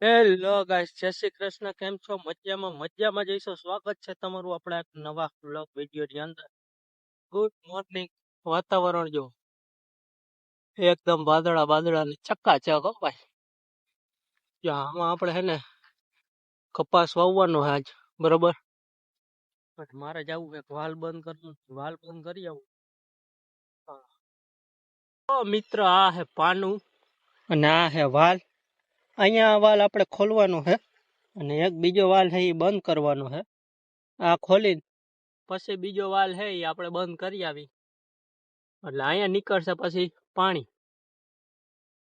Hello guys, જય શ્રી કૃષ્ણ. કેમ છો? મજામાં જઈશું. સ્વાગત છે તમારું આપણા એક નવા વ્લોગ વિડીયો ની અંદર. Good morning. વાતાવરણ જો એકદમ વાદળા ને ચકાચક હો ભાઈ. જો આમાં આપણે હે ને કપાસ વાવવાનો છે આજ, બરોબર. પણ મારે જવું એક વાલ બંધ કરવું, વાલ બંધ કરી આવું. તો મિત્ર, આ હે પાનું અને આ હે વાલ. અહીંયા વાલ આપણે ખોલવાનો છે અને એક બીજો વાલ છે એ બંધ કરવાનો છે. આ ખોલીને પછી બીજો વાલ છે એ આપણે બંધ કરી આવી એટલે અહીંયા નીકળશે પછી પાણી.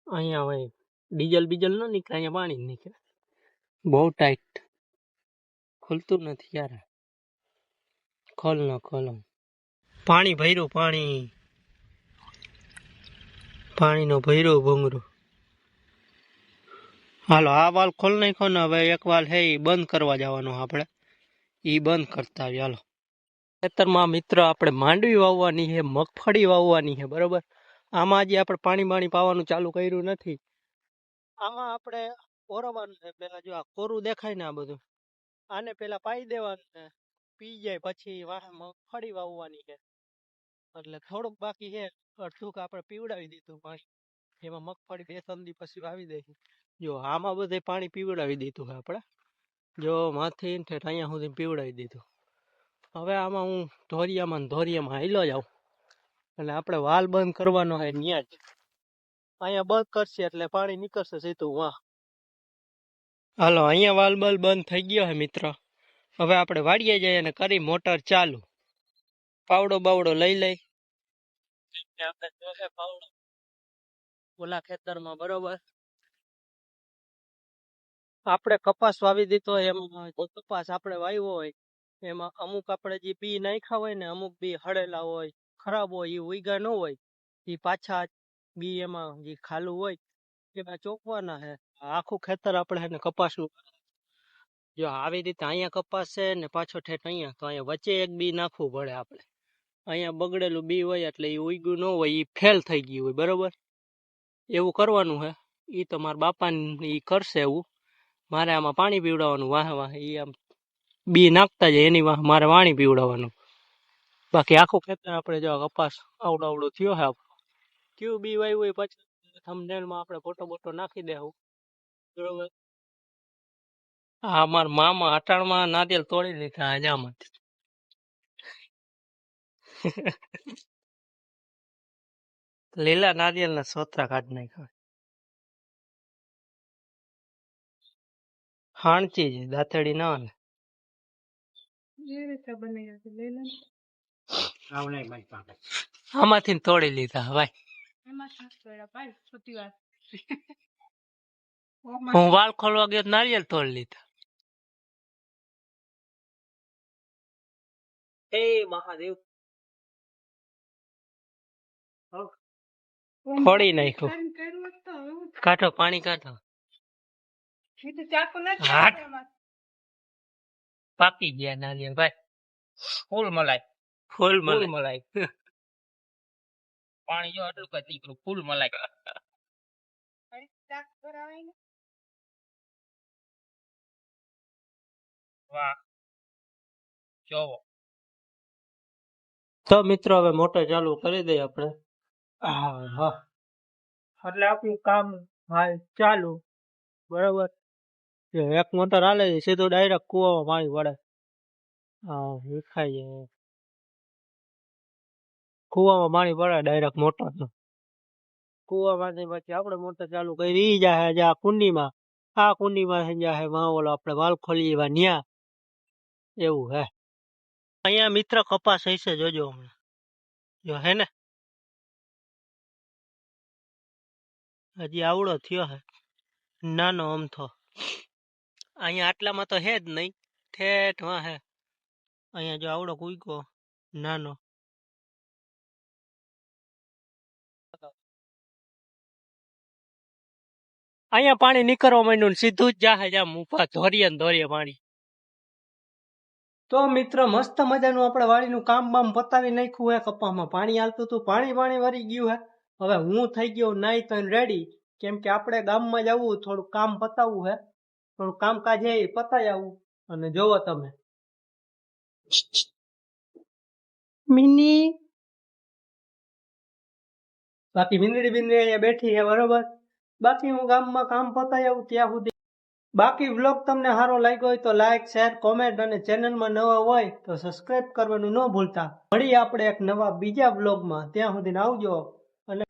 અહીંયા હોય ડીઝલ ન નીકળે, અહીંયા પાણી જ નીકળે. બહુ ટાઈટ, ખુલતું નથી યાર. ખોલ પાણી ભર્યું, પાણીનો ભર્યો ભૂંગરું. હાલો, આ વાલ ખોલ નાખો ને. હવે એક વાલ છે એ બંધ કરવા જવાનો આપણે, એ બંધ કરતા આવી. હાલો, ખેતરમાં મિત્ર આપણે માંડવી વાવવાની છે, મગફળી વાવવાની છે, બરોબર. આમાં હજી આપણે પાણી પાવાનું ચાલુ કર્યું નથી. આમાં આપણે ઓરવાનું છે પેલા. જો આ કોરું દેખાય ને, આ બધું આને પેલા પાઈ દેવાનું છે. પી જાય પછી વાહ મગફળી વાવવાની છે. એટલે થોડુંક બાકી છે, અડધુંક આપણે પીવડાવી દીધું પાણી. એમાં મગફળી 2-3 દી પછી વાવી દઈશું. જો આમાં બધે પાણી પીવડાવી દીધું છે આપણે. જો માથી ઠેઠ અહીંયા સુધી પીવડાવી દીધું. હવે આમાં હું ધોરિયામાં હાઈલો જાઉં એટલે આપણે વાલ બંધ કરવાનો છે ન્યા જ. અહીંયા બંધ કરશે એટલે પાણી નીકળશે સીધું વાહ. હાલો, અહીંયા વાલ બંધ થઈ ગયો છે મિત્ર. હવે આપણે વાડીએ જઈએ અને કરી મોટર ચાલુ. પાવડો બાવડો લઈ પાવડો ઓલા ખેતરમાં, બરોબર. આપણે કપાસ વાવી દીધો. એમાં કપાસ આપણે વાવ્યો હોય એમાં અમુક આપણે જે બી નાખ્યા હોય ને, અમુક બી હળેલા હોય, ખરાબ હોય, એ ઉઈગા ન હોય, એ પાછા બી એમાં જે ખાલું હોય એમાં ચોંકવાના છે. આખું ખેતર આપણે છે ને કપાસનું. જો આવી રીતે અહીંયા કપાસ છે ને પાછો ઠેઠ અહીંયા, તો અહીંયા વચ્ચે એક બી નાખવું પડે આપણે. અહીંયા બગડેલું બી હોય એટલે એ ઉગ્યું ન હોય, એ ફેલ થઈ ગયું હોય, બરોબર. એવું કરવાનું છે. એ તો મારા બાપાને એ કરશે એવું. મારે આમાં પાણી પીવડાવવાનું વાહે એ આમ બી નાખતા જાય એની વાહ મારે પાણી પીવડાવવાનું. બાકી આખું ખેતર આપણે જો કપાસ આવડો થયો છે આપણો. કયું બી વાવ્યું હોય પછી થંબનેલમાં આપણે ફોટો નાખી દેવું, બરોબર. હા, અમારા મામા અટાણમાં નારિયેલ તોડી લીધા હજામાંથી. લીલા નારિયેલ ના સોતરા કાઢી નાખ્યા. હાણચી છે, દાંતડી ના ને. આમાંથી તોડી લીધા ભાઈ. હું વાળ ખોલવા ગયો નારિયેલ તોડી લીધા. હે મહાદેવ, ફોડી નાખ્યું. કાઢો, પાણી કાઢો. પાકી ગયા નારિયેલ ભાઈ. ફૂલ મલાઈ. પાણી જો આટલું કઈ નીકળ્યું, ફૂલ મલાઈ. વાહ, જોવો. તો મિત્રો હવે મોટર ચાલુ કરી દઈએ આપણે. હા, એટલે આપણું કામ હાલ ચાલુ, બરોબર. એક મોટર હાલે સીધું ડાયરેક્ટ કુવામાં પાણી વળે. હા, વિખાઈ જાય. કુવામાં પાણી પડે ડાયરેક્ટ મોટર. કુવામાંથી પછી આપણે મોટર ચાલુ કરી જાય આ કુંડીમાં. આ કુંડીમાં થઈ જાય ઓલો આપણે વાલ ખોલી એવા ન્યા. એવું હે. અહીંયા મિત્ર કપાસ હશે, જોજો હમણાં. જો હે ને, હજી આવડો થયો હે, નાનો અમથો. અહીંયા આટલામાં તો હે જ નહીં, ઠેઠ માં હે. અહીંયા જો આવડો કૂઈકો નાનો. અહીંયા પાણી નીકળવા માંડ્યું ને સીધું જ જાહે જામ ઉભા ધોરીએ પાણી. તો મિત્ર મસ્ત મજાનું આપણે વાડીનું કામ બામ પતાવી નાખ્યું હે. કપામાં પાણી હાલતું હતું, પાણી વરી ગયું હે. હવે હું થઈ ગયો નાઈ તો રેડી, કેમ કે આપણે ગામમાં જવું, થોડું કામ પતાવવું હે. થોડું કામકાજ છે એ પતાઈ આવું અને જોવો તમે મિની બાકી મીંદડી બિંદડી અહીંયા બેઠી છે બરોબર. બાકી હું ગામમાં કામ પતાઈ આવું ત્યાં સુધી. બાકી વ્લોગ તમને સારો લાગ્યો હોય તો લાઈક શેર કોમેન્ટ અને ચેનલમાં નવા હોય તો સબસ્ક્રાઇબ કરવાનું ન ભૂલતા. મળીએ આપણે એક નવા બીજા વ્લોગમાં. ત્યાં સુધી આવજો અને